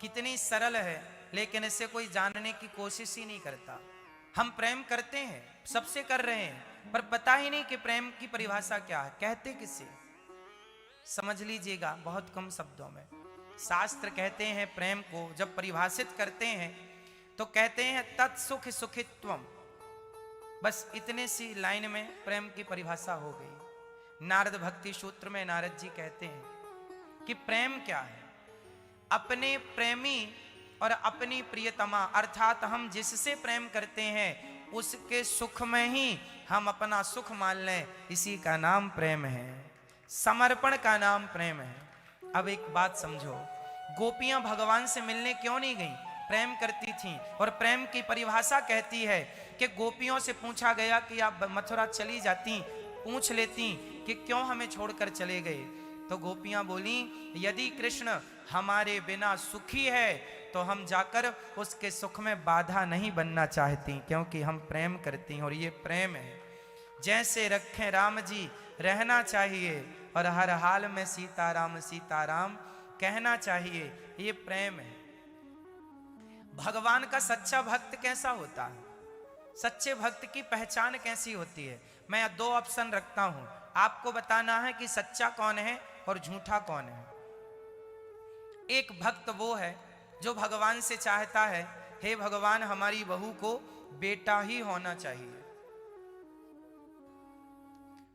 कितनी सरल है, लेकिन इसे कोई जानने की कोशिश ही नहीं करता। हम प्रेम करते हैं, सबसे कर रहे हैं, पर पता ही नहीं कि प्रेम की परिभाषा क्या है, कहते किसे। समझ लीजिएगा बहुत कम शब्दों में। शास्त्र कहते हैं प्रेम को जब परिभाषित करते हैं तो कहते हैं तत्सुख सुखित्वम। बस इतने सी लाइन में प्रेम की परिभाषा हो गई। नारद भक्ति सूत्र में नारद जी कहते हैं कि प्रेम क्या है। अपने प्रेमी और अपनी प्रियतमा अर्थात हम जिससे प्रेम करते हैं उसके सुख में ही हम अपना सुख मान लें, इसी का नाम प्रेम है। समर्पण का नाम प्रेम है। अब एक बात समझो, गोपियां भगवान से मिलने क्यों नहीं गईं? प्रेम करती थीं। और प्रेम की परिभाषा कहती है कि गोपियों से पूछा गया कि आप मथुरा चली जाती, पूछ लेती कि क्यों हमें छोड़कर चले गए। तो गोपियां बोली यदि कृष्ण हमारे बिना सुखी है तो हम जाकर उसके सुख में बाधा नहीं बनना चाहती, क्योंकि हम प्रेम करती हैं और ये प्रेम है। जैसे रखें राम जी रहना चाहिए और हर हाल में सीताराम सीताराम कहना चाहिए, ये प्रेम है। भगवान का सच्चा भक्त कैसा होता है, सच्चे भक्त की पहचान कैसी होती है? मैं दो ऑप्शन रखता हूं, आपको बताना है कि सच्चा कौन है और झूठा कौन है। एक भक्त वो है जो भगवान से चाहता है हे भगवान हमारी बहू को बेटा ही होना चाहिए।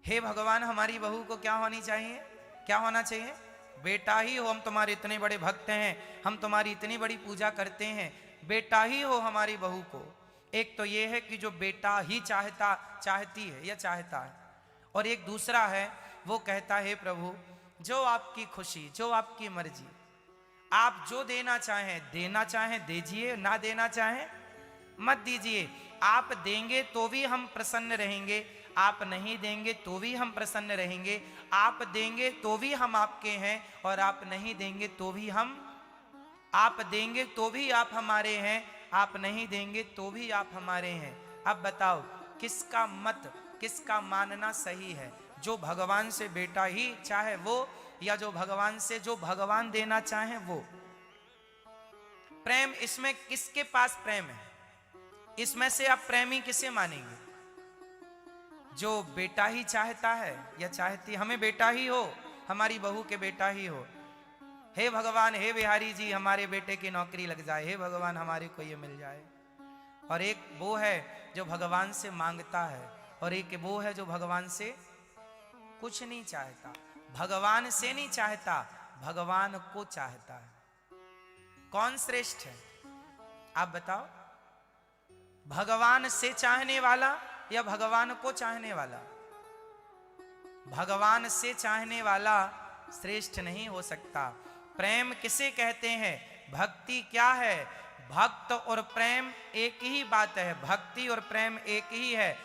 हे भगवान हमारी बहू को क्या होनी चाहिए, क्या होना चाहिए? बेटा ही हो। हम तुम्हारे इतने बड़े भक्त हैं, हम तुम्हारी इतनी बड़ी पूजा करते हैं, बेटा ही हो हमारी बहू को। एक तो ये है कि जो बेटा ही चाहती है या चाहता है, और एक दूसरा है वो कहता है प्रभु जो आपकी खुशी, जो आपकी मर्जी, आप जो देना चाहें दीजिए, ना देना चाहें मत दीजिए। आप देंगे तो भी हम प्रसन्न रहेंगे, आप नहीं देंगे तो भी हम प्रसन्न रहेंगे। आप देंगे तो भी हम आपके हैं और आप नहीं देंगे तो भी हम, आप देंगे तो भी आप हमारे हैं, आप नहीं देंगे तो भी आप हमारे हैं। अब बताओ किसका मत, किसका मानना सही है? जो भगवान से बेटा ही चाहे वो, या जो भगवान से जो भगवान देना चाहे वो? प्रेम इसमें किसके पास प्रेम है? इसमें से आप प्रेमी किसे मानेंगे? जो बेटा ही चाहता है या चाहती, हमें बेटा ही हो, हमारी बहू के बेटा ही हो। हे भगवान, हे बिहारी जी हमारे बेटे की नौकरी लग जाए, हे भगवान हमारे को ये मिल जाए। और एक वो है जो भगवान से मांगता है, और एक वो है जो भगवान से कुछ नहीं चाहता। भगवान से नहीं चाहता, भगवान को चाहता है। कौन श्रेष्ठ है आप बताओ? भगवान से चाहने वाला या भगवान को चाहने वाला? भगवान से चाहने वाला श्रेष्ठ नहीं हो सकता। प्रेम किसे कहते हैं? भक्ति क्या है? भक्त और प्रेम एक ही बात है, भक्ति और प्रेम एक ही है।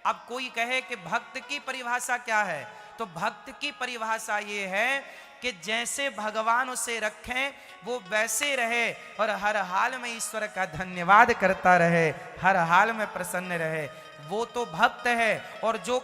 अब कोई कहे कि भक्त की परिभाषा क्या है, तो भक्त की परिभाषा ये है कि जैसे भगवान उसे रखें वो वैसे रहे और हर हाल में ईश्वर का धन्यवाद करता रहे, हर हाल में प्रसन्न रहे, वो तो भक्त है। और जो